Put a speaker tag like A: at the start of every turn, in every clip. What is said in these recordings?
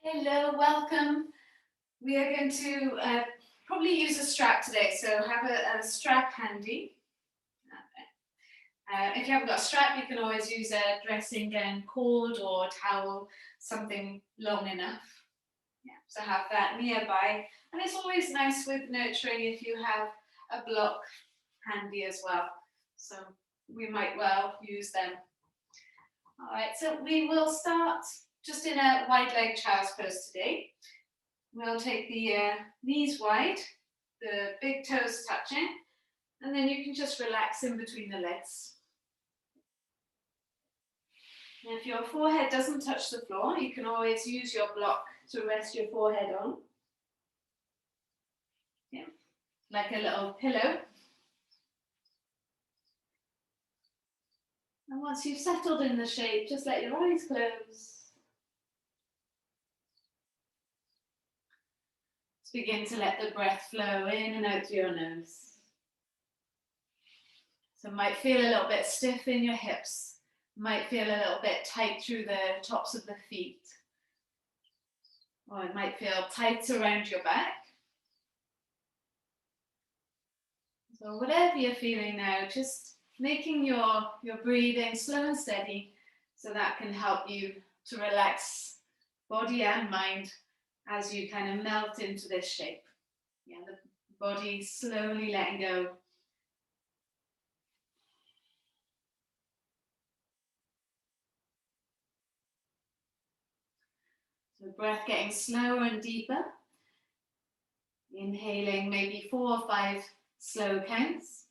A: Hello, welcome. We are going to probably use a strap today, so have a strap handy. If you haven't got a strap, you can always use a dressing gown cord or towel, something long enough. Yeah, so have that nearby. And it's always nice with nurturing if you have a block handy as well. So we might well use them. All right, so we will start just in a wide leg child's pose today. We'll take the knees wide, the big toes touching, and then you can just relax in between the legs. And if your forehead doesn't touch the floor, you can always use your block to rest your forehead on. Yeah, like a little pillow. And once you've settled in the shape, just let your eyes close. Just begin to let the breath flow in and out through your nose. So it might feel a little bit stiff in your hips. Might feel a little bit tight through the tops of the feet. Or it might feel tight around your back. So whatever you're feeling now, just making your breathing slow and steady so that can help you to relax body and mind as you kind of melt into this shape. Yeah, the body slowly letting go. So breath getting slower and deeper. Inhaling maybe 4 or 5 slow counts.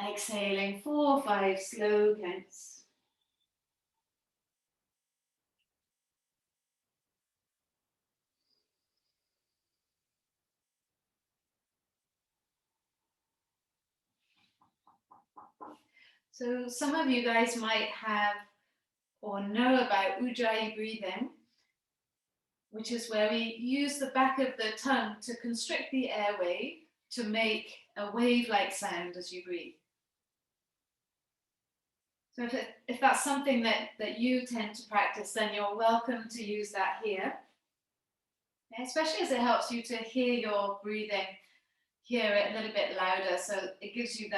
A: Exhaling 4 or 5 slow counts. So some of you guys might have or know about Ujjayi breathing, which is where we use the back of the tongue to constrict the airway to make a wave-like sound as you breathe. So if that's something that you tend to practice, then you're welcome to use that here. Especially as it helps you to hear your breathing, hear it a little bit louder, so it gives you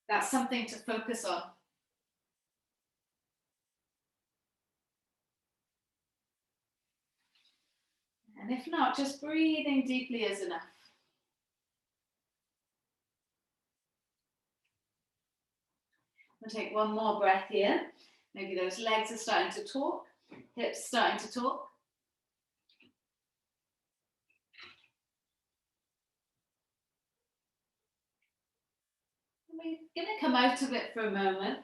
A: that's something to focus on. And if not, just breathing deeply is enough. We'll take one more breath here. Maybe those legs are starting to talk, hips starting to talk. We're going to come out of it for a moment.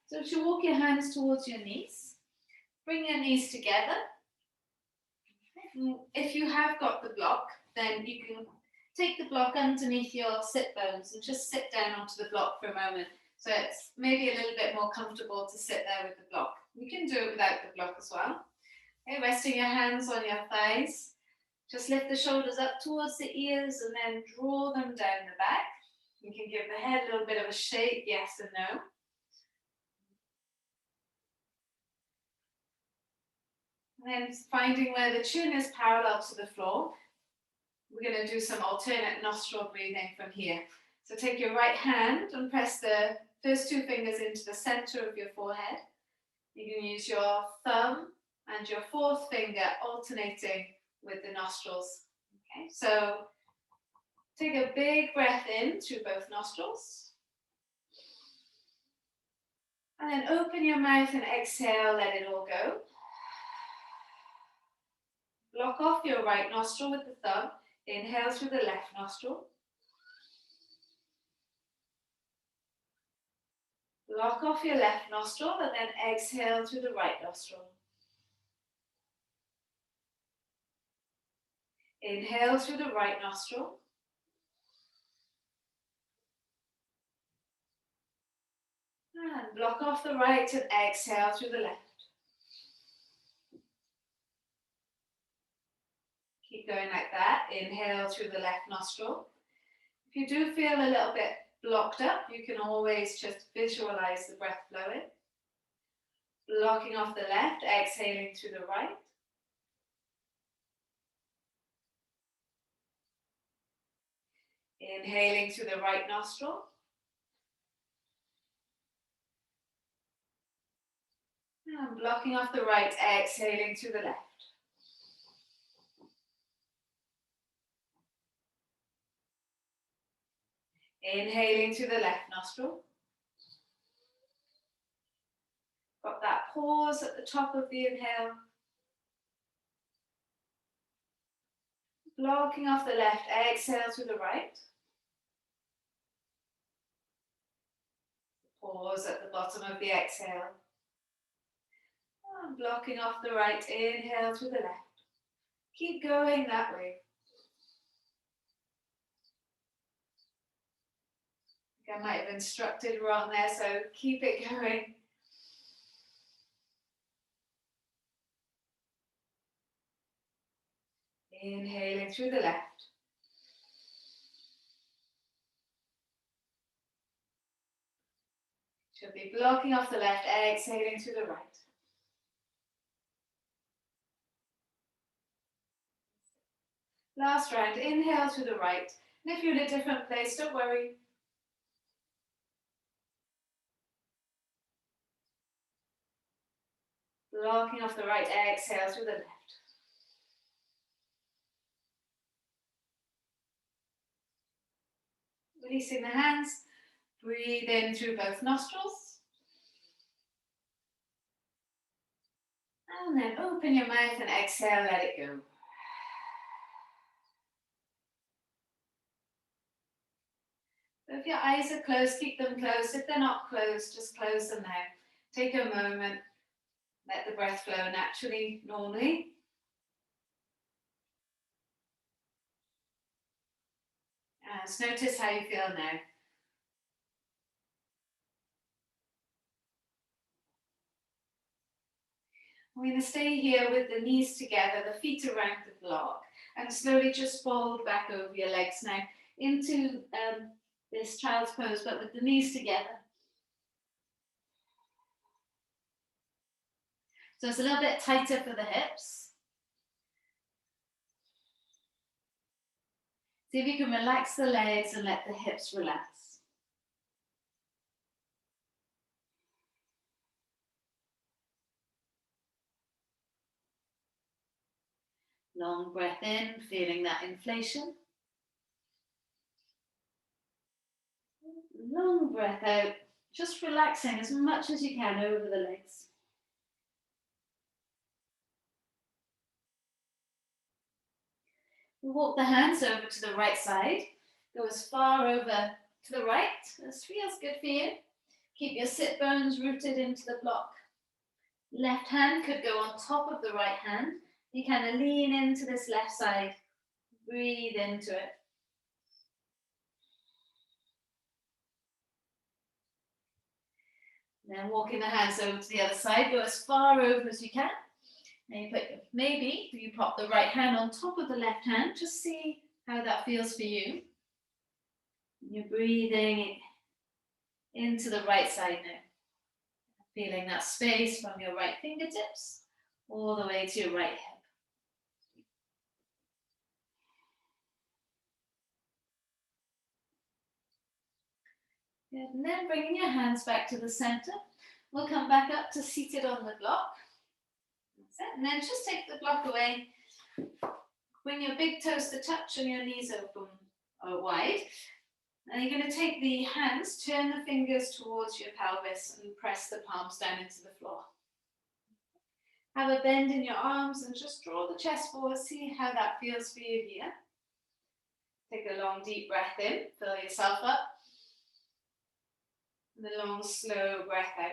A: So if you walk your hands towards your knees, bring your knees together. If you have got the block, then you can take the block underneath your sit bones and just sit down onto the block for a moment. So it's maybe a little bit more comfortable to sit there with the block. You can do it without the block as well. Okay, resting your hands on your thighs. Just lift the shoulders up towards the ears and then draw them down the back. You can give the head a little bit of a shake, yes and no. And then finding where the chin is parallel to the floor. We're going to do some alternate nostril breathing from here. So take your right hand and press the first 2 fingers into the center of your forehead. You can use your thumb and your 4th finger alternating with the nostrils. Okay, so take a big breath in through both nostrils. And then open your mouth and exhale, let it all go. Block off your right nostril with the thumb. Inhale through the left nostril. Block off your left nostril and then exhale through the right nostril. Inhale through the right nostril. And block off the right and exhale through the left. Keep going like that. Inhale through the left nostril. If you do feel a little bit blocked up, you can always just visualize the breath flowing. Blocking off the left, exhaling to the right. Inhaling through the right nostril. And blocking off the right, exhaling through the left. Inhaling through the left nostril. Got that pause at the top of the inhale. Blocking off the left, exhale through the right. Pause at the bottom of the exhale. And blocking off the right, inhale through the left. Keep going that way. I might have instructed wrong there, so keep it going. Inhaling through the left. Should be blocking off the left, exhaling through the right. Last round, inhale through the right. And if you're in a different place, don't worry. Blocking off the right, exhale through the left. Releasing the hands. Breathe in through both nostrils. And then open your mouth and exhale, let it go. If your eyes are closed, keep them closed. If they're not closed, just close them now. Take a moment, let the breath flow naturally, normally. And just notice how you feel now. We're going to stay here with the knees together, the feet around the block, and slowly just fold back over your legs now into this child's pose, but with the knees together. So it's a little bit tighter for the hips. See if you can relax the legs and let the hips relax. Long breath in, feeling that inflation. Long breath out, just relaxing as much as you can over the legs. We'll walk the hands over to the right side. Go as far over to the right as feels good for you. Keep your sit bones rooted into the block. Left hand could go on top of the right hand. You kind of lean into this left side. Breathe into it. Then walking the hands over to the other side. Go as far over as you can. And maybe you pop the right hand on top of the left hand. Just see how that feels for you. You're breathing into the right side now. Feeling that space from your right fingertips all the way to your right hip. Good. And then bringing your hands back to the center. We'll come back up to seated on the block. That's it. And then just take the block away. Bring your big toes to touch and your knees open or wide. And you're going to take the hands, turn the fingers towards your pelvis and press the palms down into the floor. Have a bend in your arms and just draw the chest forward. See how that feels for you here. Take a long deep breath in, fill yourself up. And a long slow breath out.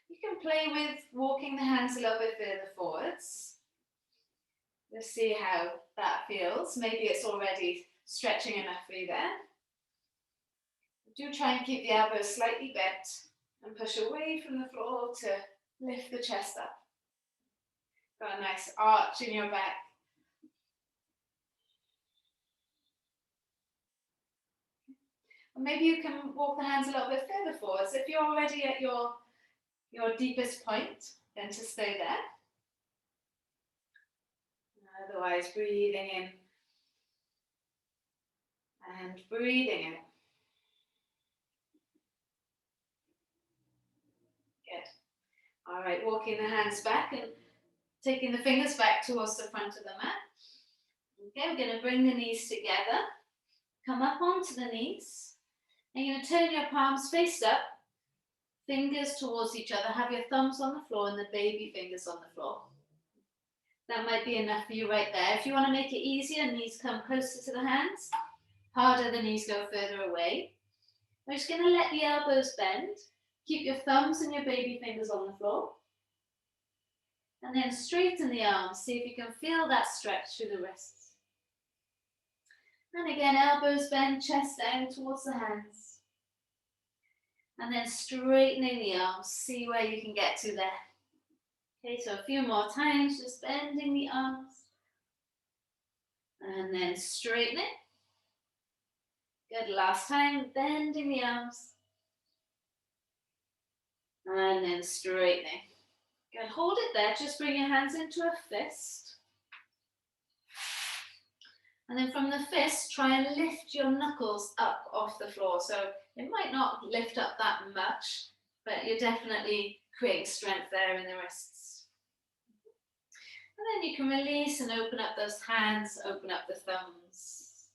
A: You can play with walking the hands a little bit further forwards. Let's see how that feels. Maybe it's already stretching enough for you there. Do try and keep the elbows slightly bent and push away from the floor to lift the chest up. Got a nice arch in your back. And maybe you can walk the hands a little bit further forwards. If you're already at your deepest point, then to stay there. Otherwise, breathing in and breathing out. Good. All right, walking the hands back and taking the fingers back towards the front of the mat. Okay, we're going to bring the knees together. Come up onto the knees. And you're going to turn your palms face up, fingers towards each other. Have your thumbs on the floor and the baby fingers on the floor. That might be enough for you right there. If you want to make it easier, knees come closer to the hands. Harder, the knees go further away. We're just going to let the elbows bend. Keep your thumbs and your baby fingers on the floor. And then straighten the arms. See if you can feel that stretch through the wrists. And again, elbows bend, chest down towards the hands. And then straightening the arms. See where you can get to there. Okay, so a few more times, just bending the arms. And then straightening. Good, last time, bending the arms. And then straightening. Good, hold it there, just bring your hands into a fist. And then from the fist, try and lift your knuckles up off the floor. So it might not lift up that much, but you're definitely creating strength there in the wrists. And then you can release and open up those hands, open up the thumbs.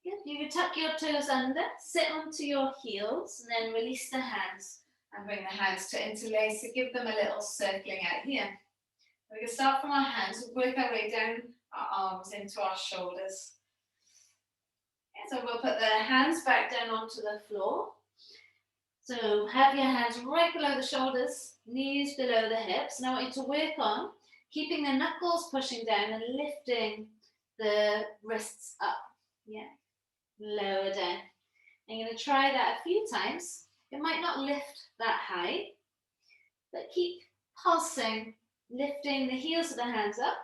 A: Good. You can tuck your toes under, sit onto your heels, and then release the hands and bring the hands to interlace. So give them a little circling out here. We can start from our hands, work our way down our arms into our shoulders. Okay, so we'll put the hands back down onto the floor. So have your hands right below the shoulders, knees below the hips. Now I want you to work on keeping the knuckles pushing down and lifting the wrists up. Yeah, lower down. I'm going to try that a few times. It might not lift that high, but keep pulsing, lifting the heels of the hands up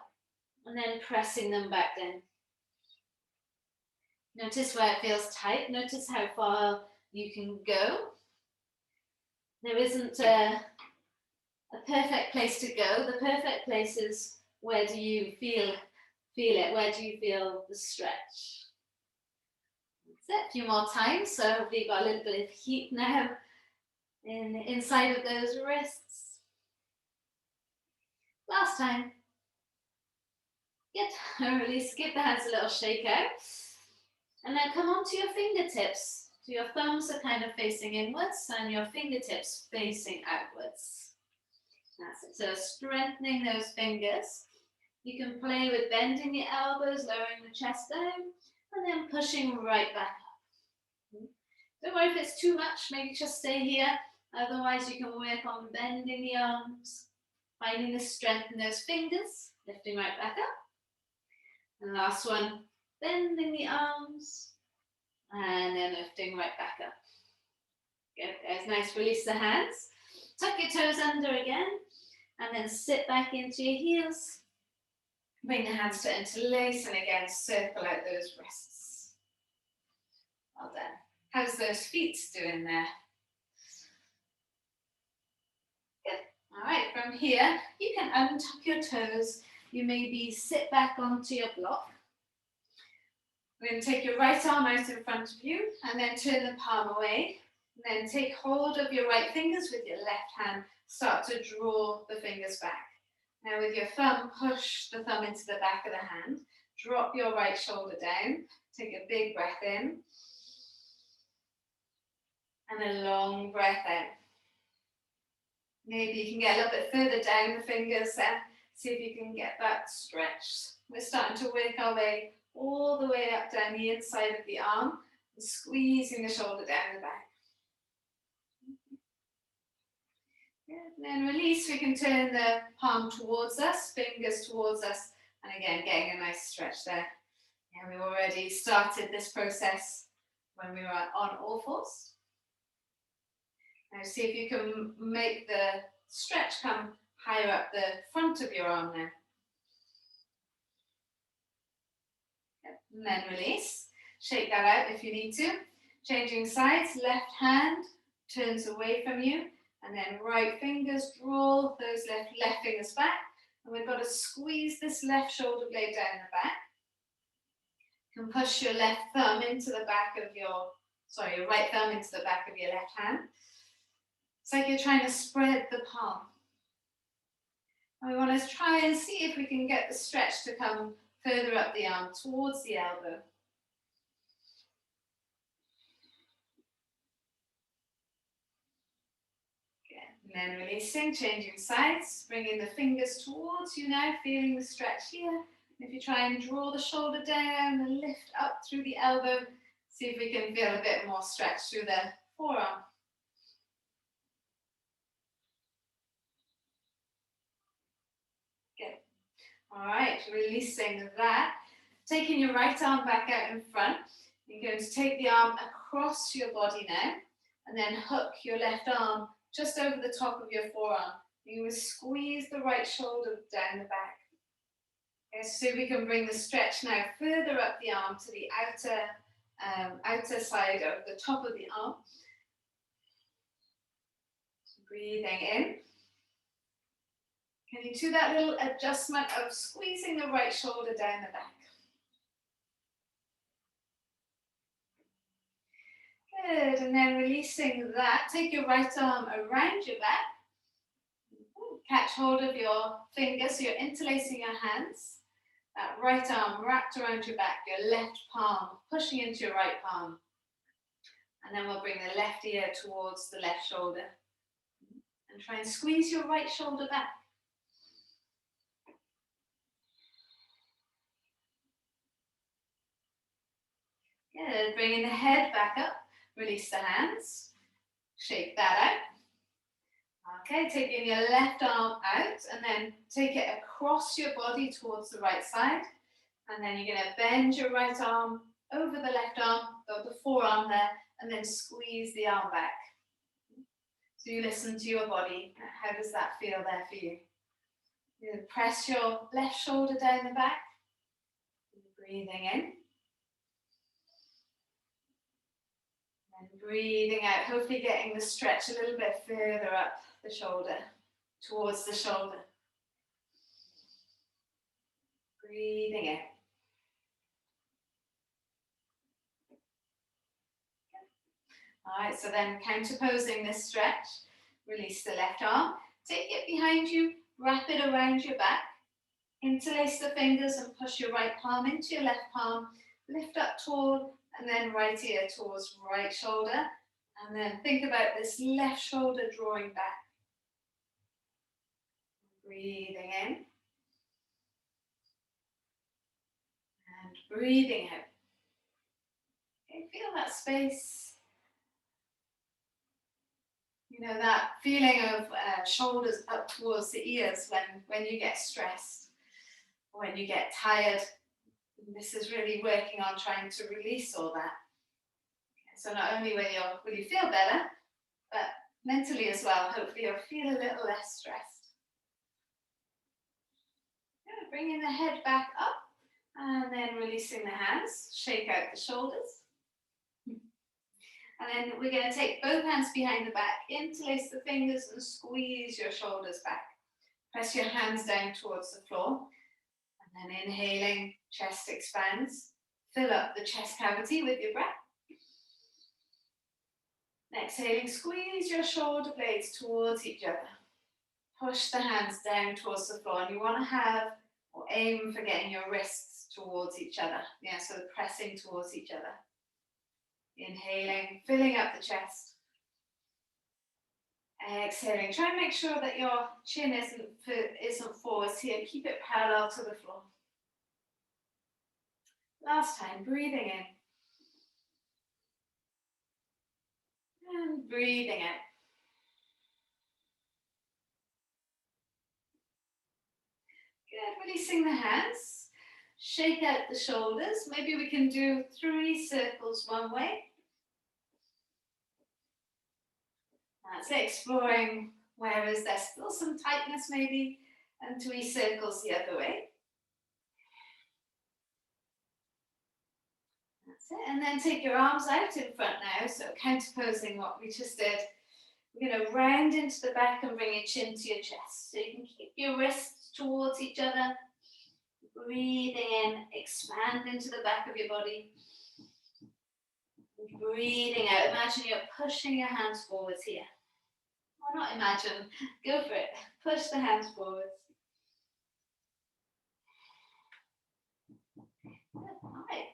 A: and then pressing them back down. Notice where it feels tight. Notice how far you can go. There isn't a perfect place to go. The perfect place is where do you feel it? Where do you feel the stretch? That's it. A few more times. So hopefully you've got a little bit of heat now inside of those wrists. Last time. Good. Release. Give the hands a little shake out. And then come onto your fingertips. So your thumbs are kind of facing inwards and your fingertips facing outwards. That's it. So strengthening those fingers. You can play with bending the elbows, lowering the chest down, and then pushing right back up. Don't worry if it's too much, maybe just stay here. Otherwise, you can work on bending the arms, finding the strength in those fingers, lifting right back up. And last one, bending the arms, and then lifting right back up. Good, guys, nice, release the hands. Tuck your toes under again, and then sit back into your heels. Bring the hands to interlace, and again, circle out those wrists. Well done. How's those feet doing there? Good. All right, from here, you can untuck your toes. You maybe sit back onto your block. We're going to take your right arm out in front of you, and then turn the palm away. And then take hold of your right fingers with your left hand. Start to draw the fingers back. Now with your thumb, push the thumb into the back of the hand. Drop your right shoulder down. Take a big breath in. And a long breath out. Maybe you can get a little bit further down the fingers and see if you can get that stretched. We're starting to work our way all the way up down the inside of the arm, and squeezing the shoulder down the back. Good. And then release, we can turn the palm towards us, fingers towards us, and again, getting a nice stretch there. Yeah, we already started this process when we were on all fours. Now see if you can make the stretch come higher up the front of your arm now. Yep. And then release. Shake that out if you need to. Changing sides, left hand turns away from you, and then right fingers draw those left fingers back, and we've got to squeeze this left shoulder blade down the back. You can push your left thumb into the back of your, your right thumb into the back of your left hand. It's like you're trying to spread the palm. And we want to try and see if we can get the stretch to come further up the arm towards the elbow. And then releasing, changing sides, bringing the fingers towards you now, feeling the stretch here. If you try and draw the shoulder down and lift up through the elbow, see if we can feel a bit more stretch through the forearm. Good. All right, releasing that. Taking your right arm back out in front. You're going to take the arm across your body now, and then hook your left arm just over the top of your forearm. You will squeeze the right shoulder down the back. Okay, so we can bring the stretch now further up the arm to the outer side of the top of the arm. So breathing in. Can you do that little adjustment of squeezing the right shoulder down the back? Good, and then releasing that, take your right arm around your back. Catch hold of your fingers, so you're interlacing your hands. That right arm wrapped around your back, your left palm pushing into your right palm. And then we'll bring the left ear towards the left shoulder. And try and squeeze your right shoulder back. Good, bringing the head back up, release the hands, shake that out. Okay, taking your left arm out and then take it across your body towards the right side. And then you're going to bend your right arm over the left arm, or the forearm there, and then squeeze the arm back. So you listen to your body. How does that feel there for you? You press your left shoulder down the back. Breathing in. And breathing out, hopefully getting the stretch a little bit further up the shoulder, towards the shoulder. Breathing in. All right, so then counterposing this stretch, release the left arm, take it behind you, wrap it around your back, interlace the fingers and push your right palm into your left palm, lift up tall, and then right ear towards right shoulder. And then think about this left shoulder drawing back. Breathing in. And breathing out. Okay, feel that space. You know, that feeling of shoulders up towards the ears when you get stressed, when you get tired. This is really working on trying to release all that. So not only will you feel better, but mentally as well, hopefully you'll feel a little less stressed. Yeah, bringing the head back up and then releasing the hands, shake out the shoulders. And then we're going to take both hands behind the back, interlace the fingers and squeeze your shoulders back. Press your hands down towards the floor. And then inhaling, chest expands. Fill up the chest cavity with your breath. Exhaling, squeeze your shoulder blades towards each other. Push the hands down towards the floor. And you want to have or aim for getting your wrists towards each other. Yeah, so pressing towards each other. Inhaling, filling up the chest. Exhaling, try and make sure that your chin isn't forwards here. Keep it parallel to the floor. Last time, breathing in. And breathing out. Good, releasing the hands. Shake out the shoulders. Maybe we can do 3 circles one way. That's it, exploring where is there still some tightness maybe, and 3 circles the other way. That's That's it. And then take your arms out in front now, so counterposing what we just did. We're going to round into the back and bring your chin to your chest. So you can keep your wrists towards each other. Breathing in, expand into the back of your body. Breathing out. Imagine you're pushing your hands forwards here. Or not imagine, go for it. Push the hands forwards. Alright,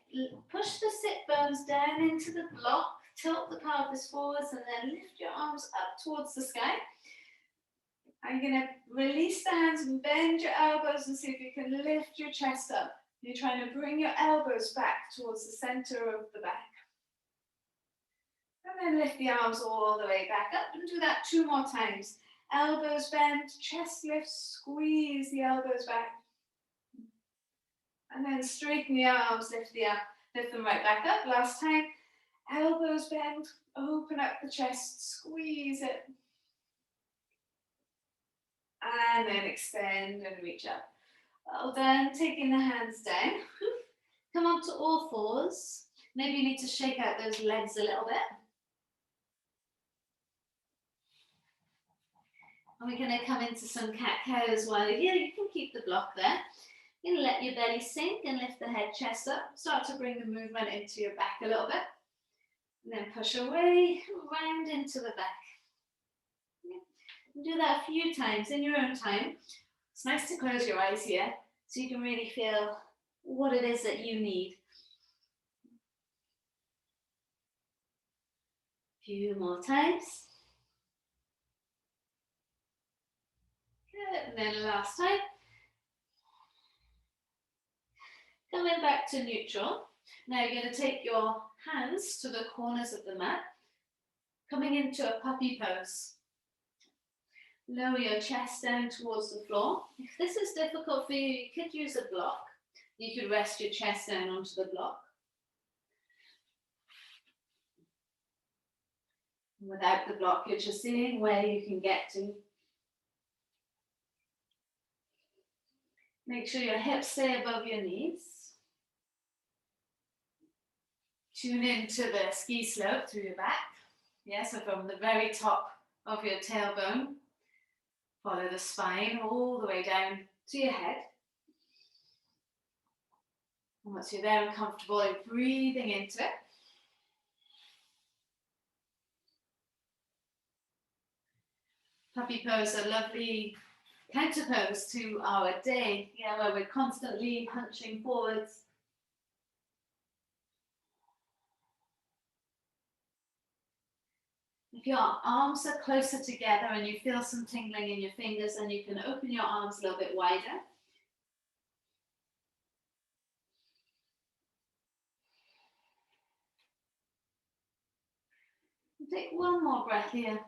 A: push the sit bones down into the block, tilt the pelvis forwards, and then lift your arms up towards the sky. I'm going to release the hands and bend your elbows and see if you can lift your chest up. You're trying to bring your elbows back towards the center of the back. And then lift the arms all the way back up and do that 2 more times. Elbows bend, chest lifts, squeeze the elbows back. And then straighten the arms, lift them right back up. Last time, elbows bend, open up the chest, squeeze it. And then extend and reach up. Well done, taking the hands down. Come up to all fours. Maybe you need to shake out those legs a little bit. And we're going to come into some cat-cows while you're here. You can keep the block there. You're going to let your belly sink and lift the head, chest up. Start to bring the movement into your back a little bit. And then push away, round into the back. Do that a few times in your own time. It's nice to close your eyes here so you can really feel what it is that you need. A few more times. Good, and then last time. Coming back to neutral. Now you're going to take your hands to the corners of the mat, coming into a puppy pose. Lower your chest down towards the floor. If this is difficult for you, you could use a block. You could rest your chest down onto the block. Without the block, you're just seeing where you can get to. Make sure your hips stay above your knees. Tune into the ski slope through your back. Yeah, so from the very top of your tailbone, follow the spine all the way down to your head. And once you're there and comfortable, you're breathing into it. Puppy pose, a lovely counter pose to our day, yeah, where we're constantly punching forwards. If your arms are closer together and you feel some tingling in your fingers, then you can open your arms a little bit wider. Take one more breath here.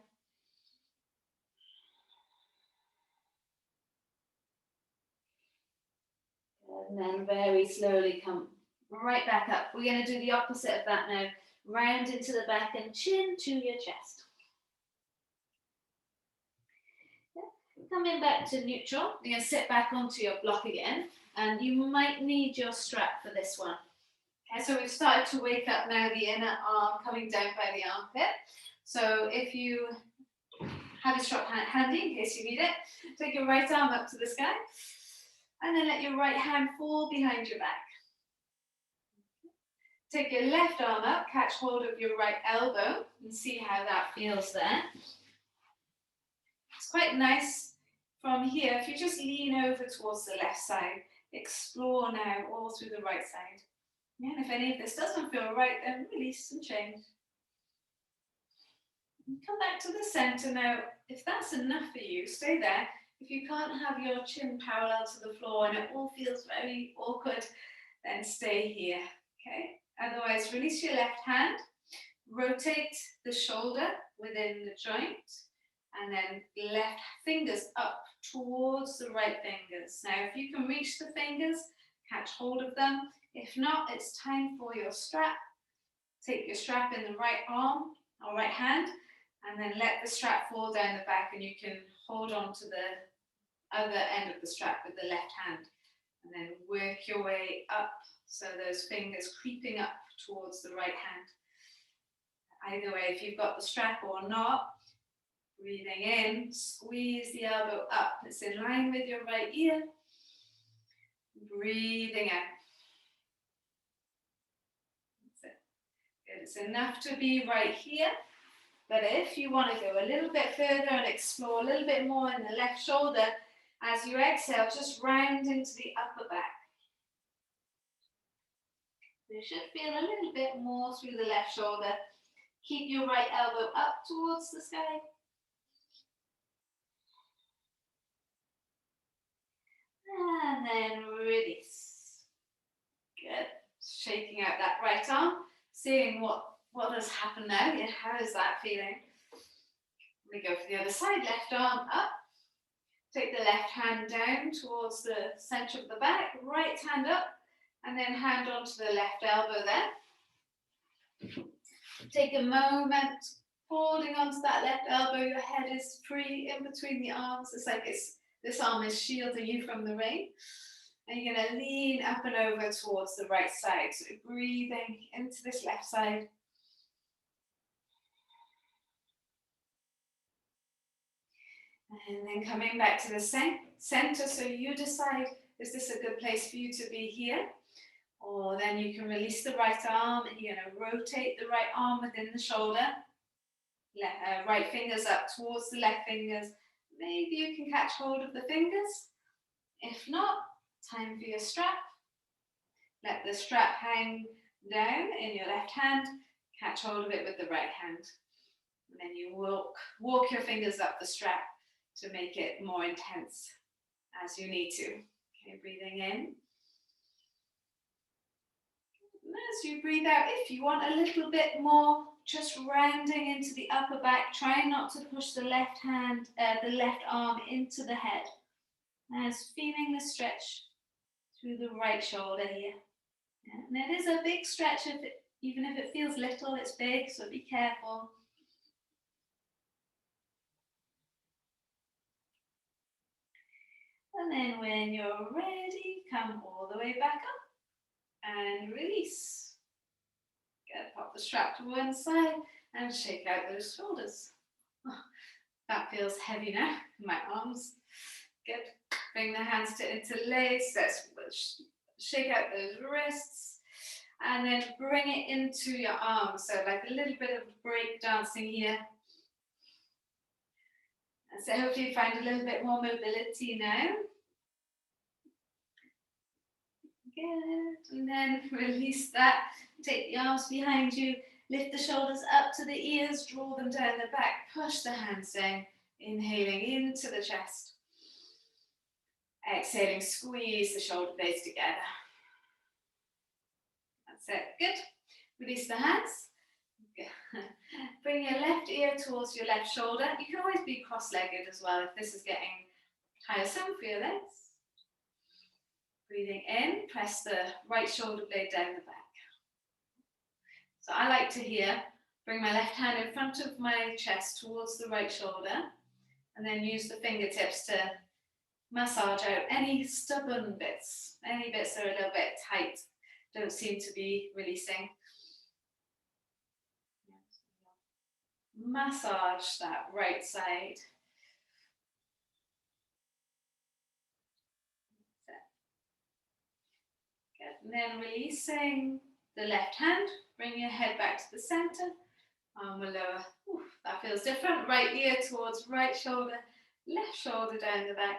A: And then very slowly come right back up. We're going to do the opposite of that now. Round into the back and chin to your chest. Coming back to neutral, you're going to sit back onto your block again, and you might need your strap for this one. Okay, so we've started to wake up now the inner arm coming down by the armpit. So if you have your strap handy, in case you need it, take your right arm up to the sky, and then let your right hand fall behind your back. Take your left arm up, catch hold of your right elbow, and see how that feels there. It's quite nice from here, if you just lean over towards the left side, explore now all through the right side. Yeah, and if any of this doesn't feel right, then release and change. And come back to the center now. If that's enough for you, stay there. If you can't have your chin parallel to the floor and it all feels very awkward, then stay here, okay? Otherwise, release your left hand, rotate the shoulder within the joint, and then left fingers up towards the right fingers. Now, if you can reach the fingers, catch hold of them. If not, it's time for your strap. Take your strap in the right arm or right hand, and then let the strap fall down the back, and you can hold on to the other end of the strap with the left hand. And then work your way up, so those fingers creeping up towards the right hand. Either way, if you've got the strap or not, breathing in, squeeze the elbow up. It's in line with your right ear. Breathing out. That's it. Good. It's enough to be right here. But if you want to go a little bit further and explore a little bit more in the left shoulder, as you exhale, just round into the upper back. You should feel a little bit more through the left shoulder. Keep your right elbow up towards the sky. And then release. Good. Shaking out that right arm, seeing what has happened now. Yeah, how is that feeling? We go for the other side, left arm up. Take the left hand down towards the center of the back, right hand up, and then hand onto the left elbow there. Take a moment, holding onto that left elbow. Your head is free in between the arms. It's like this arm is shielding you from the rain. And you're going to lean up and over towards the right side. So breathing into this left side. And then coming back to the center. So you decide, is this a good place for you to be here? Or then you can release the right arm and you're going to rotate the right arm within the shoulder. Right fingers up towards the left fingers. Maybe you can catch hold of the fingers. If not, time for your strap. Let the strap hang down in your left hand. Catch hold of it with the right hand. And then you walk your fingers up the strap to make it more intense as you need to. Okay, breathing in. And as you breathe out, if you want a little bit more, just rounding into the upper back, trying not to push the left hand, the left arm into the head. As feeling the stretch through the right shoulder here. And it is a big stretch, even if it feels little, it's big, so be careful. And then when you're ready, come all the way back up and release. Good, pop the strap to one side and shake out those shoulders. Oh, that feels heavy now in my arms. Good. Bring the hands to interlace. Let's shake out those wrists. And then bring it into your arms. So like a little bit of break dancing here. And so hopefully you find a little bit more mobility now. Good. And then release that. Take the arms behind you. Lift the shoulders up to the ears. Draw them down the back. Push the hands down. Inhaling into the chest. Exhaling, squeeze the shoulder blades together. That's it. Good. Release the hands. Bring your left ear towards your left shoulder. You can always be cross-legged as well if this is getting tiresome for your legs. Breathing in, press the right shoulder blade down the back. So I like to here, bring my left hand in front of my chest towards the right shoulder, and then use the fingertips to massage out any stubborn bits, any bits that are a little bit tight, don't seem to be releasing. Massage that right side. Good. And then releasing the left hand, bring your head back to the center, arm will lower. Oof, that feels different. Right ear towards right shoulder, left shoulder down the back.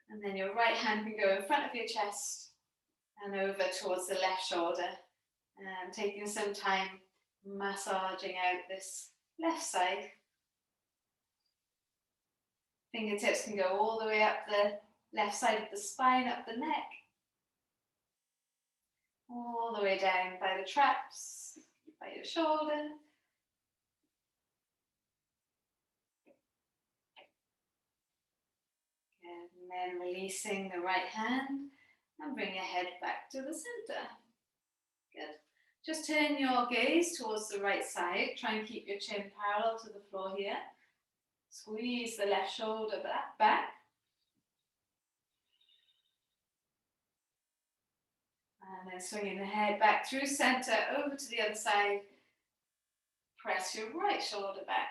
A: And then your right hand can go in front of your chest and over towards the left shoulder. And taking some time massaging out this left side. Fingertips can go all the way up the left side of the spine, up the neck. All the way down by the traps, by your shoulder. And then releasing the right hand and bring your head back to the center. Good. Just turn your gaze towards the right side. Try and keep your chin parallel to the floor here. Squeeze the left shoulder back. And then swinging the head back through center, over to the other side. Press your right shoulder back.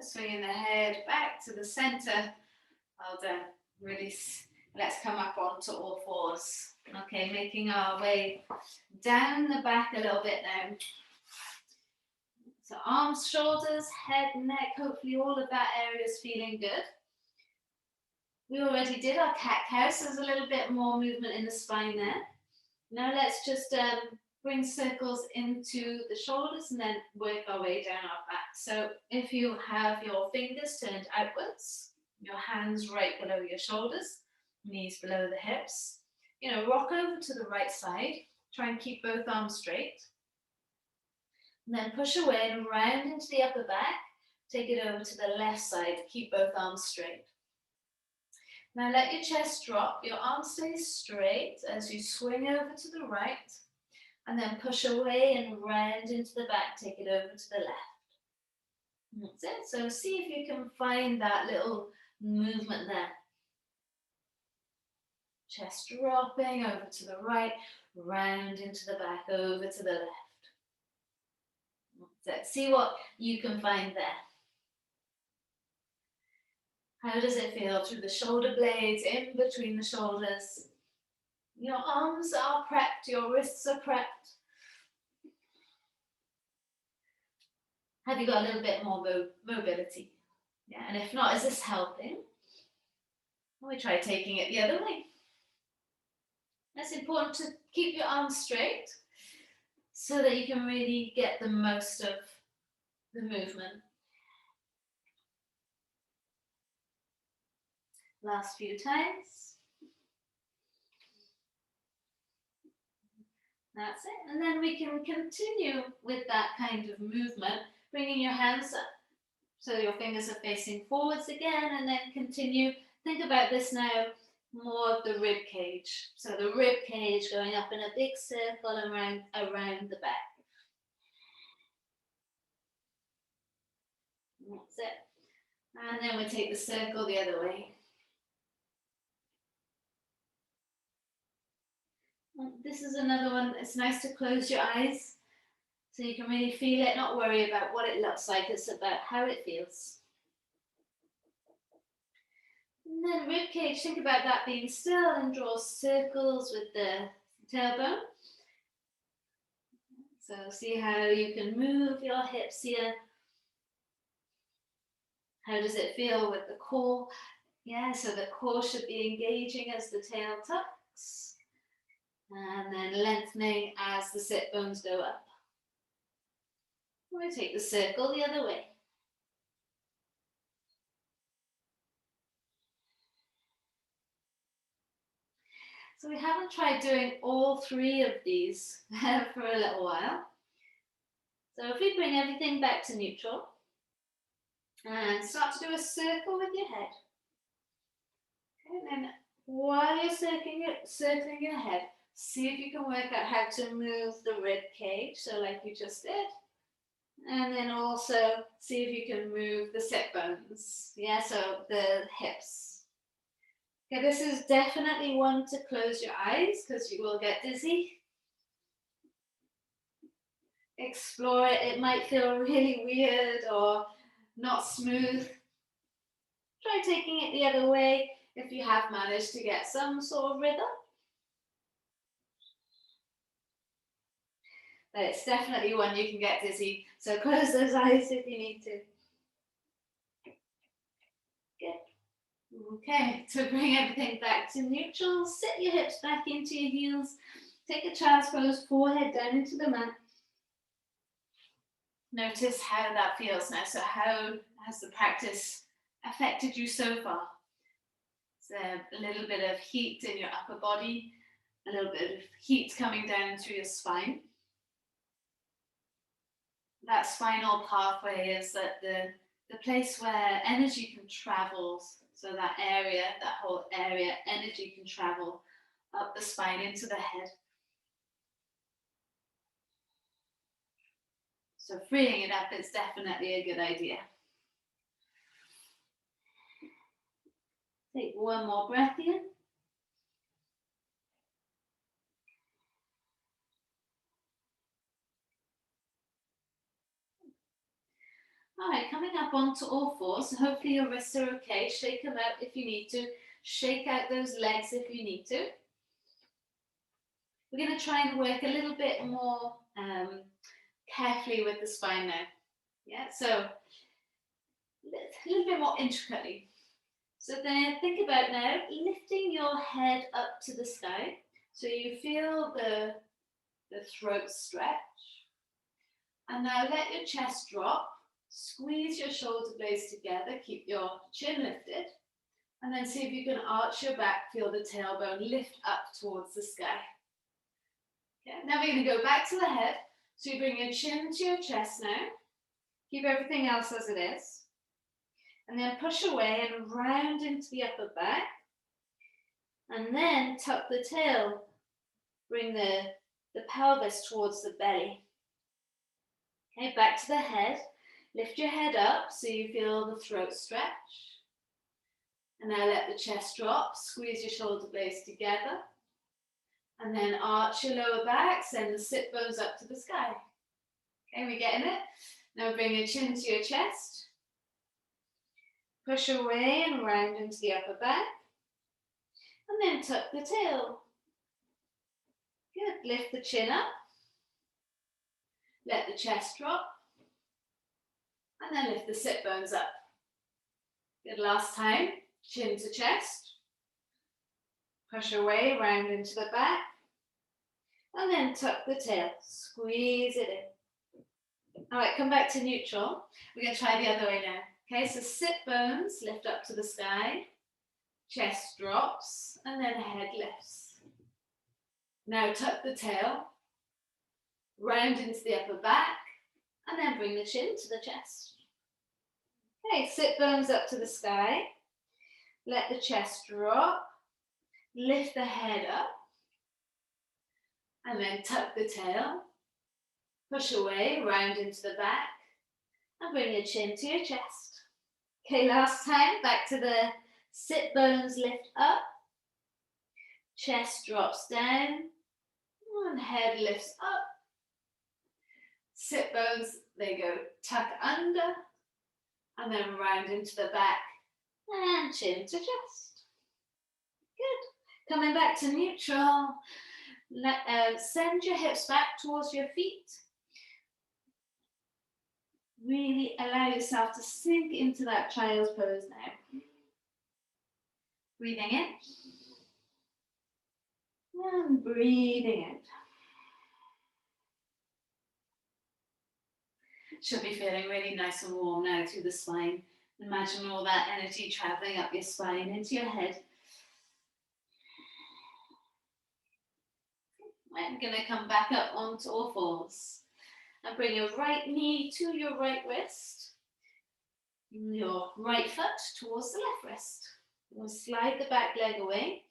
A: Swinging the head back to the center. Well done. Release. Let's come up onto all fours. Okay, making our way down the back a little bit now. So arms, shoulders, head, neck, hopefully all of that area is feeling good. We already did our cat-cow, so there's a little bit more movement in the spine there. Now let's just bring circles into the shoulders and then work our way down our back. So if you have your fingers turned outwards, your hands right below your shoulders, knees below the hips, rock over to the right side, try and keep both arms straight. And then push away and round into the upper back, take it over to the left side, keep both arms straight. Now let your chest drop, your arms stay straight as you swing over to the right, and then push away and round into the back, take it over to the left. That's it. So see if you can find that little movement there. Chest dropping over to the right, round into the back, over to the left. That's it. See what you can find there. How does it feel through the shoulder blades, in between the shoulders? Your arms are prepped, your wrists are prepped. Have you got a little bit more mobility? Yeah, and if not, is this helping? We try taking it the other way. It's important to keep your arms straight so that you can really get the most of the movement. Last few times. That's it. And then we can continue with that kind of movement, bringing your hands up so your fingers are facing forwards again, and then continue. Think about this now, more of the rib cage. So the rib cage going up in a big circle around the back. That's it. And then we take the circle the other way. This is another one. It's nice to close your eyes so you can really feel it, not worry about what it looks like. It's about how it feels. And then rib cage, think about that being still and draw circles with the tailbone. So see how you can move your hips here. How does it feel with the core? Yeah, so the core should be engaging as the tail tucks. And then lengthening as the sit bones go up. We take the circle the other way. So we haven't tried doing all three of these for a little while. So if we bring everything back to neutral and start to do a circle with your head. Okay, and then while you're circling your head, see if you can work out how to move the rib cage, so like you just did. And then also see if you can move the sit bones. Yeah, so the hips. Okay, this is definitely one to close your eyes because you will get dizzy. Explore it. It might feel really weird or not smooth. Try taking it the other way if you have managed to get some sort of rhythm. But it's definitely one you can get dizzy. So close those eyes if you need to. Good. Okay, to bring everything back to neutral, sit your hips back into your heels. Take a child's pose, forehead down into the mat. Notice how that feels now. So how has the practice affected you so far? So a little bit of heat in your upper body, a little bit of heat coming down through your spine. That spinal pathway is that the place where energy can travel. So that area, that whole area, energy can travel up the spine into the head. So freeing it up is definitely a good idea. Take one more breath in. All right, coming up onto all fours. So hopefully your wrists are okay. Shake them out if you need to. Shake out those legs if you need to. We're going to try and work a little bit more carefully with the spine now. Yeah, so a little bit more intricately. So then think about now lifting your head up to the sky. So you feel the throat stretch. And now let your chest drop. Squeeze your shoulder blades together. Keep your chin lifted. And then see if you can arch your back. Feel the tailbone lift up towards the sky. Okay, now we're going to go back to the head. So you bring your chin to your chest now. Keep everything else as it is. And then push away and round into the upper back. And then tuck the tail. Bring the pelvis towards the belly. Okay, back to the head. Lift your head up so you feel the throat stretch. And now let the chest drop. Squeeze your shoulder blades together. And then arch your lower back. Send the sit bones up to the sky. Okay, we getting it? Now bring your chin to your chest. Push away and round into the upper back. And then tuck the tail. Good. Lift the chin up. Let the chest drop. And then lift the sit bones up. Good. Last time. Chin to chest. Push away, round into the back. And then tuck the tail. Squeeze it in. All right, come back to neutral. We're going to try the other way now. Okay, so sit bones, lift up to the sky. Chest drops, and then head lifts. Now tuck the tail. Round into the upper back. And then bring the chin to the chest. Okay, sit bones up to the sky. Let the chest drop. Lift the head up. And then tuck the tail. Push away, round into the back. And bring your chin to your chest. Okay, last time, back to the sit bones, lift up. Chest drops down. And head lifts up. Sit bones, they go tuck under. And then round into the back. And chin to chest. Good. Coming back to neutral. Send your hips back towards your feet. Really allow yourself to sink into that child's pose now. Breathing in. And breathing out. Should be feeling really nice and warm now through the spine. Imagine all that energy traveling up your spine into your head. I'm going to come back up onto all fours. And bring your right knee to your right wrist. Your right foot towards the left wrist. We'll slide the back leg away.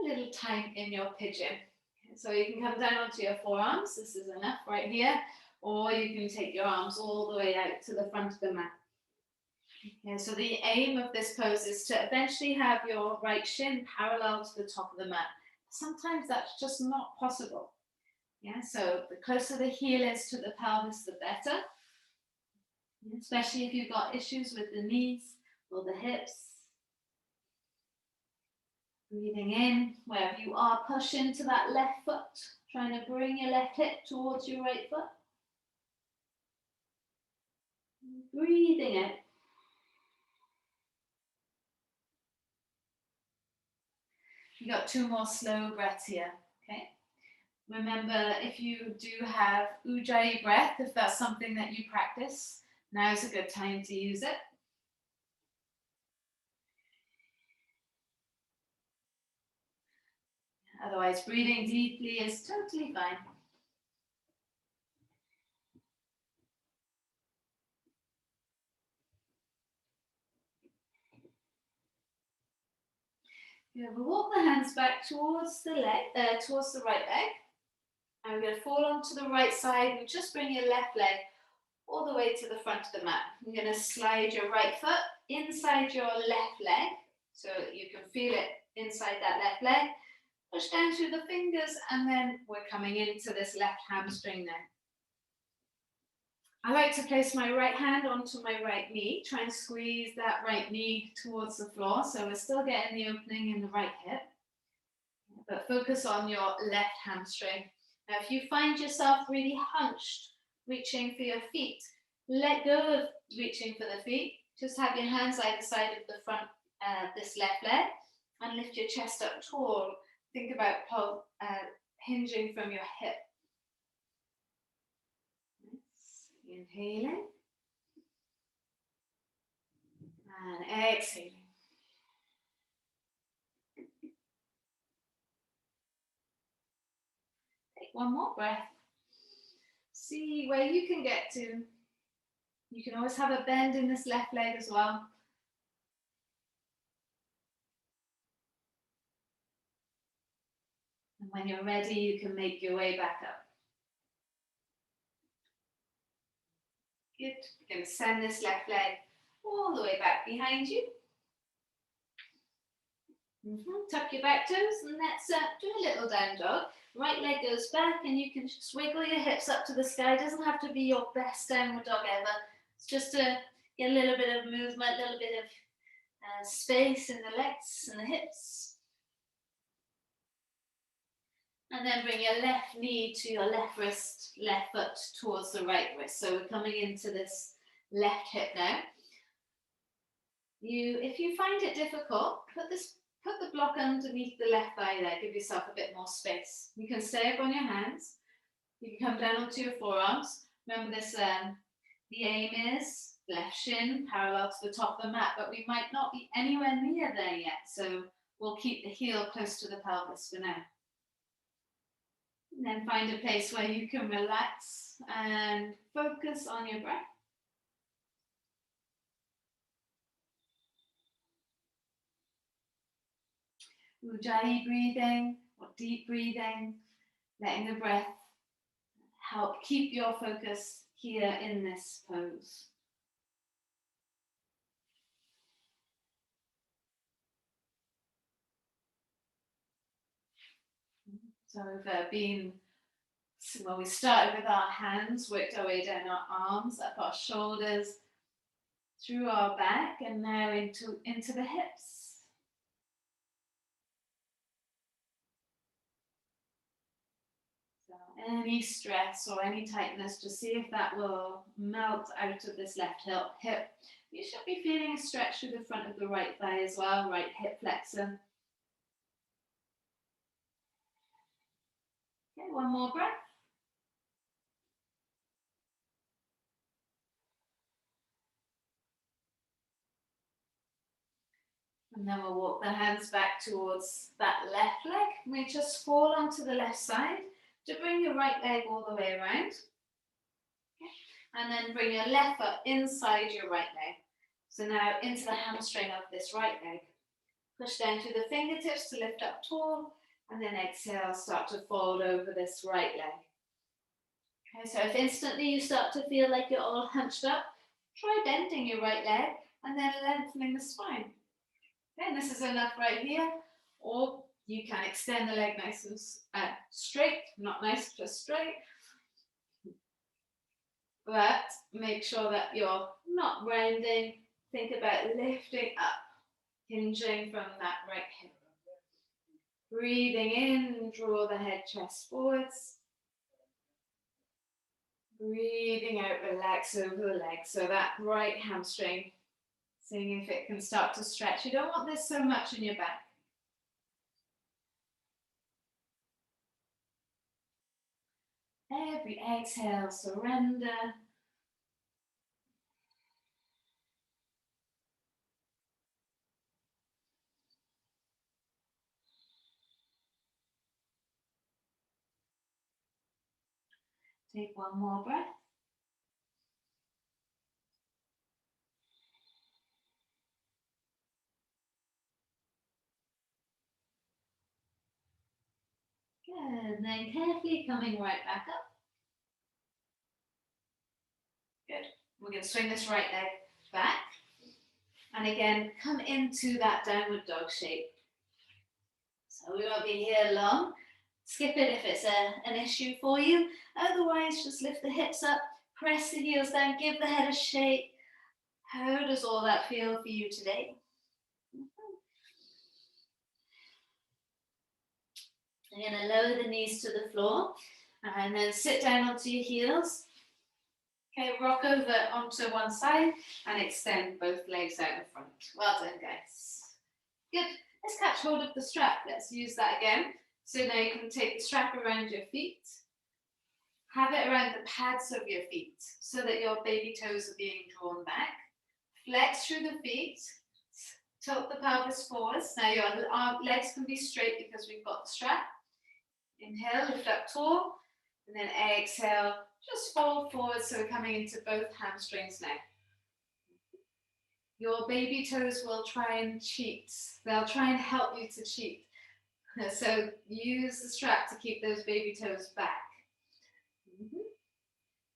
A: A little time in your pigeon. So you can come down onto your forearms. This is enough right here. Or you can take your arms all the way out to the front of the mat. Okay, so the aim of this pose is to eventually have your right shin parallel to the top of the mat. Sometimes that's just not possible. Yeah, so the closer the heel is to the pelvis, the better. Especially if you've got issues with the knees or the hips. Breathing in, wherever you are, push into that left foot. Trying to bring your left hip towards your right foot. Breathing out. You got 2 more slow breaths here, okay? Remember, if you do have Ujjayi breath, if that's something that you practice, now's a good time to use it. Otherwise, breathing deeply is totally fine. We'll walk the hands back towards the leg, towards the right leg. And we're going to fall onto the right side and just bring your left leg all the way to the front of the mat. You're going to slide your right foot inside your left leg. So you can feel it inside that left leg. Push down through the fingers, and then we're coming into this left hamstring now. I like to place my right hand onto my right knee, try and squeeze that right knee towards the floor, so we're still getting the opening in the right hip, but focus on your left hamstring. Now, if you find yourself really hunched, reaching for your feet, let go of reaching for the feet. Just have your hands either side of the front, this left leg, and lift your chest up tall. Think about hinging from your hip. Inhaling and exhaling. Take one more breath. See where you can get to. You can always have a bend in this left leg as well. And when you're ready, you can make your way back up. Good. You're going to send this left leg all the way back behind you. Tuck your back toes, and let's do a little down dog. Right leg goes back, and you can just wiggle your hips up to the sky. It doesn't have to be your best downward dog ever. It's just to get a little bit of movement, a little bit of space in the legs and the hips. And then bring your left knee to your left wrist, left foot towards the right wrist. So we're coming into this left hip now. If you find it difficult, put the block underneath the left thigh there. Give yourself a bit more space. You can stay up on your hands. You can come down onto your forearms. Remember this, the aim is left shin parallel to the top of the mat, but we might not be anywhere near there yet. So we'll keep the heel close to the pelvis for now. And then find a place where you can relax and focus on your breath. Ujjayi breathing or deep breathing, letting the breath help keep your focus here in this pose. So we started with our hands, worked our way down our arms, up our shoulders, through our back, and now into the hips. So any stress or any tightness, just see if that will melt out of this left hip. You should be feeling a stretch through the front of the right thigh as well, right hip flexor. Okay, one more breath. And then we'll walk the hands back towards that left leg. We just fall onto the left side to bring your right leg all the way around. Okay. And then bring your left foot inside your right leg. So now into the hamstring of this right leg. Push down through the fingertips to lift up tall. And then exhale, start to fold over this right leg. Okay, so if instantly you start to feel like you're all hunched up, try bending your right leg and then lengthening the spine. Okay, this is enough right here, or you can extend the leg nice and straight, not nice, just straight. But make sure that you're not rounding. Think about lifting up, hinging from that right hip. Breathing in, draw the head, chest forwards. Breathing out, relax over the legs. So that right hamstring, seeing if it can start to stretch. You don't want this so much in your back. Every exhale, surrender. Take one more breath. Good, and then carefully coming right back up. Good. We're going to swing this right leg back. And again, come into that downward dog shape. So we won't be here long. Skip it if it's an issue for you. Otherwise, just lift the hips up, press the heels down, give the head a shake. How does all that feel for you today? You're going to lower the knees to the floor and then sit down onto your heels. Okay, rock over onto one side and extend both legs out in front. Well done, guys. Good. Let's catch hold of the strap. Let's use that again. So now you can take the strap around your feet. Have it around the pads of your feet so that your baby toes are being drawn back. Flex through the feet. Tilt the pelvis forwards. Now your legs can be straight because we've got the strap. Inhale, lift up tall. And then exhale, just fold forward so we're coming into both hamstrings now. Your baby toes will try and cheat. They'll try and help you to cheat. So use the strap to keep those baby toes back.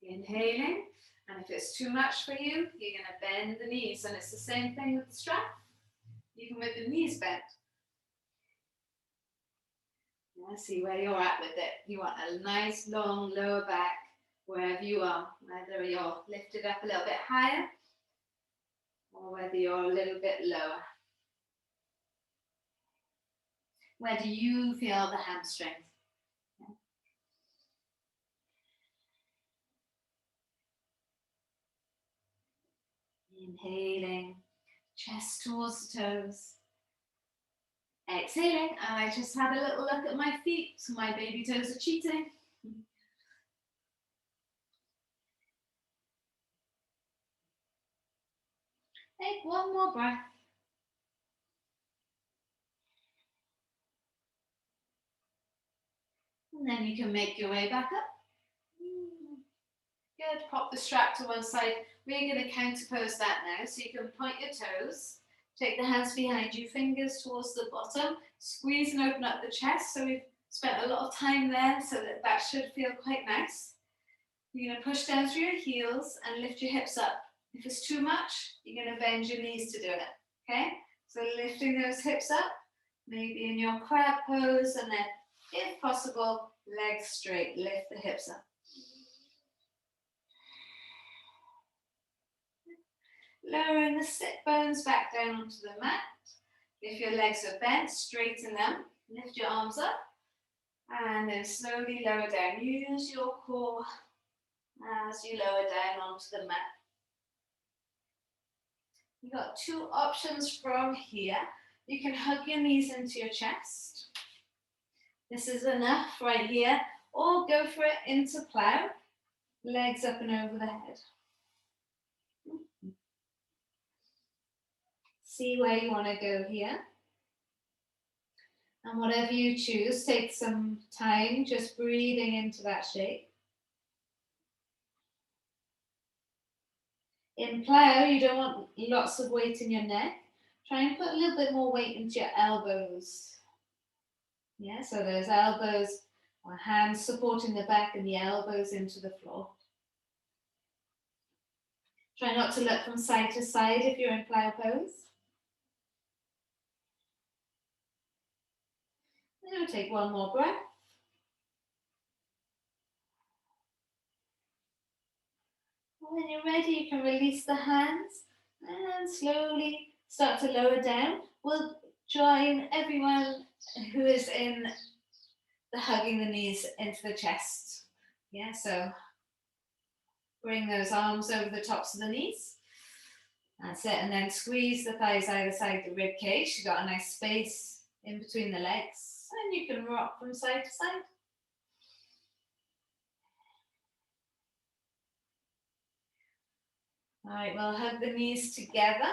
A: Inhaling, and if it's too much for you, you're going to bend the knees, and it's the same thing with the strap, even with the knees bent. Yeah, see where you're at with it. You want a nice long lower back wherever you are, whether you're lifted up a little bit higher or whether you're a little bit lower. Where do you feel the hamstrings? Inhaling, chest towards the toes. Exhaling, and I just had a little look at my feet, so my baby toes are cheating. Take one more breath. And then you can make your way back up. Good, pop the strap to one side. We're going to counterpose that now, so you can point your toes. Take the hands behind you, fingers towards the bottom. Squeeze and open up the chest. So we've spent a lot of time there, so that should feel quite nice. You're going to push down through your heels and lift your hips up. If it's too much, you're going to bend your knees to do it. Okay? So lifting those hips up, maybe in your crab pose, and then, if possible, legs straight. Lift the hips up. Lowering the sit bones back down onto the mat. If your legs are bent, straighten them. Lift your arms up. And then slowly lower down. Use your core as you lower down onto the mat. You've got two options from here. You can hug your knees into your chest. This is enough right here. Or go for it into plow. Legs up and over the head. See where you want to go here. And whatever you choose, take some time just breathing into that shape. In plow, you don't want lots of weight in your neck. Try and put a little bit more weight into your elbows. Yeah, so those elbows or hands supporting the back and the elbows into the floor. Try not to look from side to side if you're in plow pose. Now take one more breath. When you're ready, you can release the hands and slowly start to lower down. We'll join everyone who is in the hugging the knees into the chest. Yeah, so bring those arms over the tops of the knees. That's it, and then squeeze the thighs either side the rib cage. You've got a nice space in between the legs, and you can rock from side to side. All right, we'll hug the knees together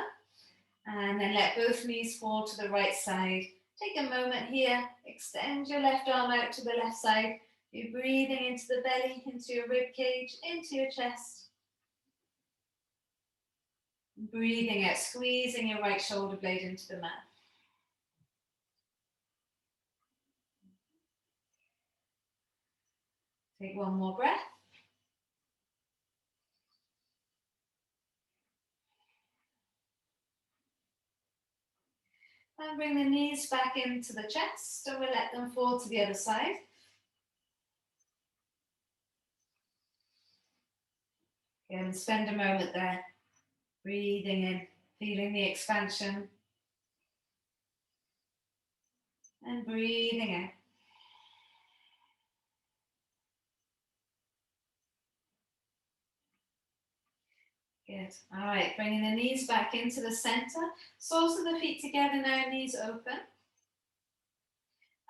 A: and then let both knees fall to the right side. Take a moment here, extend your left arm out to the left side. You're breathing into the belly, into your rib cage, into your chest. Breathing out, squeezing your right shoulder blade into the mat. Take one more breath. And bring the knees back into the chest and we'll let them fall to the other side. And spend a moment there, breathing in, feeling the expansion. And breathing out. Good. All right, bringing the knees back into the center. Soles of the feet together now, knees open.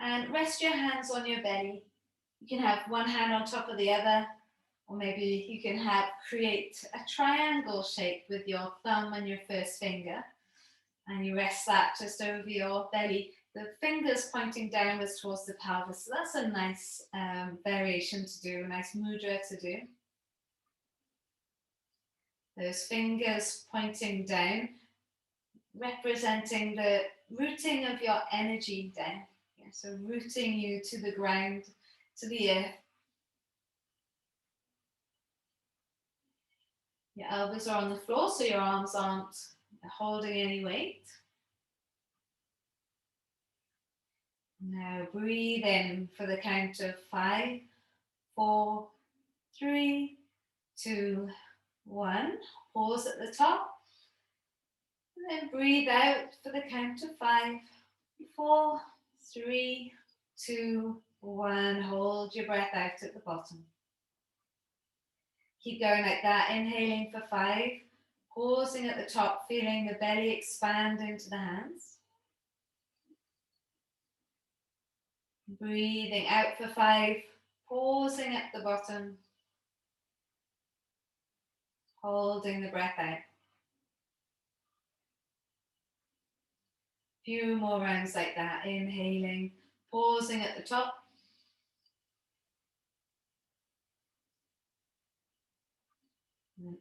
A: And rest your hands on your belly. You can have one hand on top of the other, or maybe you can create a triangle shape with your thumb and your first finger. And you rest that just over your belly. The fingers pointing downwards towards the pelvis. So that's a nice variation to do, a nice mudra to do. Those fingers pointing down, representing the rooting of your energy down. Yeah, so rooting you to the ground, to the earth. Your elbows are on the floor, so your arms aren't holding any weight. Now breathe in for the count of 5, 4, 3, 2, 1. Pause at the top. And then breathe out for the count of 5, 4, 3, 2, 1. Hold your breath out at the bottom. Keep going like that. Inhaling for 5. Pausing at the top, feeling the belly expand into the hands. Breathing out for 5. Pausing at the bottom. Holding the breath out. Few more rounds like that. Inhaling, pausing at the top.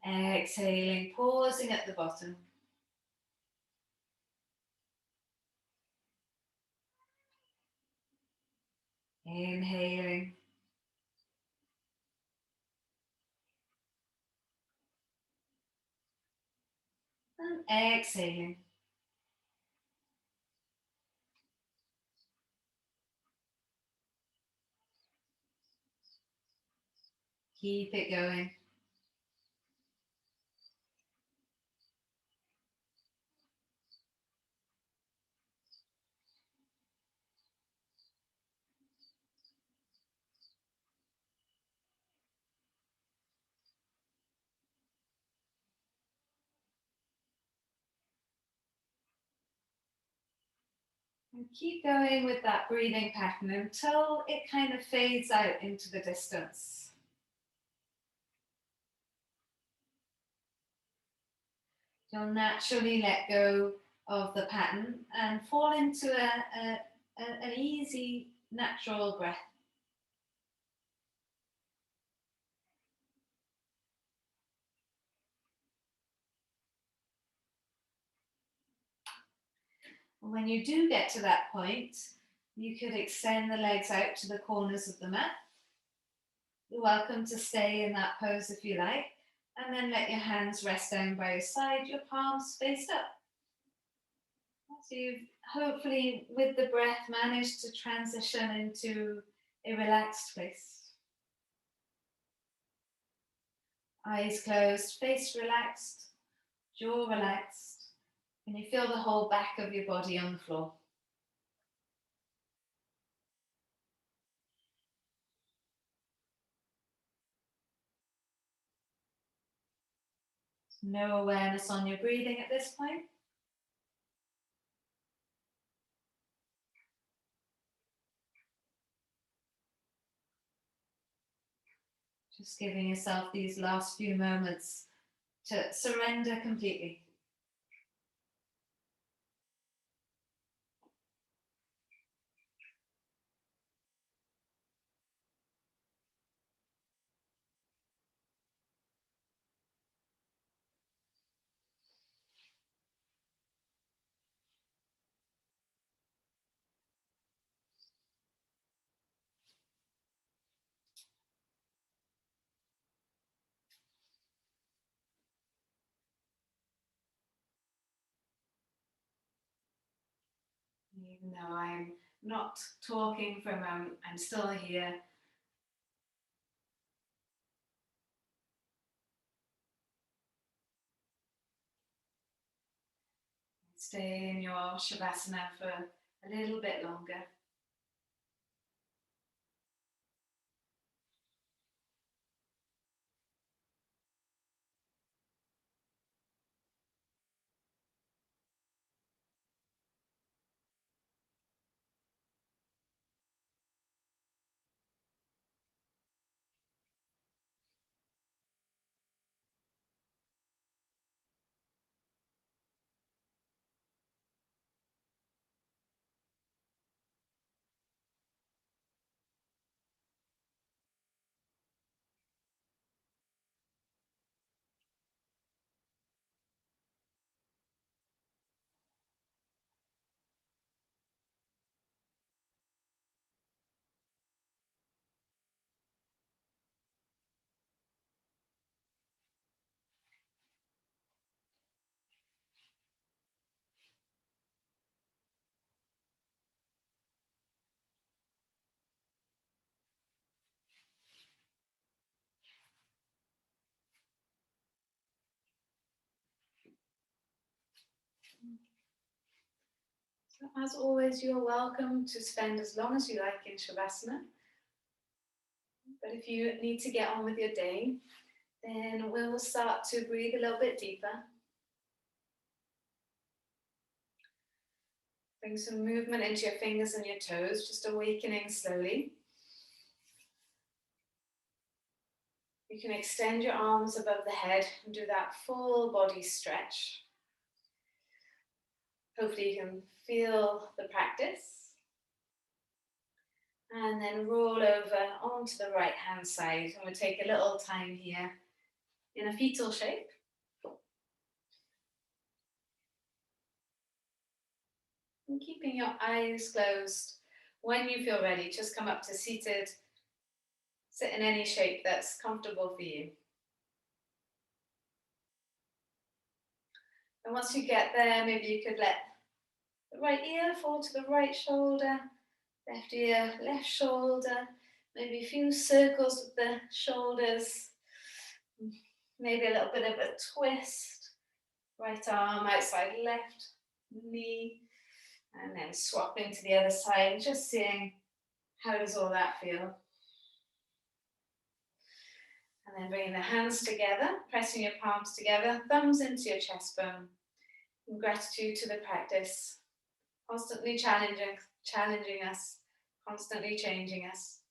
A: And exhaling, pausing at the bottom. Inhaling. And exhaling. Keep it going. And keep going with that breathing pattern until it kind of fades out into the distance. You'll naturally let go of the pattern and fall into an easy, natural breath. When you do get to that point, you could extend the legs out to the corners of the mat. You're welcome to stay in that pose if you like, and then let your hands rest down by your side, your palms faced up. So you've hopefully, with the breath, managed to transition into a relaxed place. Eyes closed, face relaxed, jaw relaxed, and you feel the whole back of your body on the floor. No awareness on your breathing at this point. Just giving yourself these last few moments to surrender completely. Even though I'm not talking for a moment, I'm still here. Stay in your Shavasana for a little bit longer. So as always, you're welcome to spend as long as you like in Shavasana. But if you need to get on with your day, then we'll start to breathe a little bit deeper. Bring some movement into your fingers and your toes, just awakening slowly. You can extend your arms above the head and do that full body stretch. Hopefully you can feel the practice. And then roll over onto the right hand side. And we'll take a little time here in a fetal shape. And keeping your eyes closed. When you feel ready, just come up to seated. Sit in any shape that's comfortable for you. And once you get there, maybe you could let the right ear fall to the right shoulder, left ear, left shoulder, maybe a few circles with the shoulders, maybe a little bit of a twist, right arm outside left knee, and then swapping to the other side and just seeing how does all that feel. And then bringing the hands together, pressing your palms together, thumbs into your chest bone. In gratitude to the practice, constantly challenging us, constantly changing us.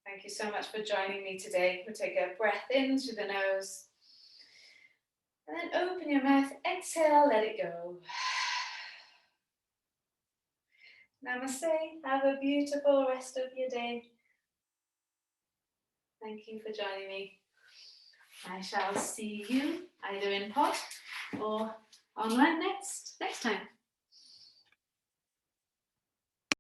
A: Thank you so much for joining me today. We'll take a breath in through the nose. And then open your mouth, exhale, let it go. Namaste. Have a beautiful rest of your day. Thank you for joining me. I shall see you either in pod or online next time.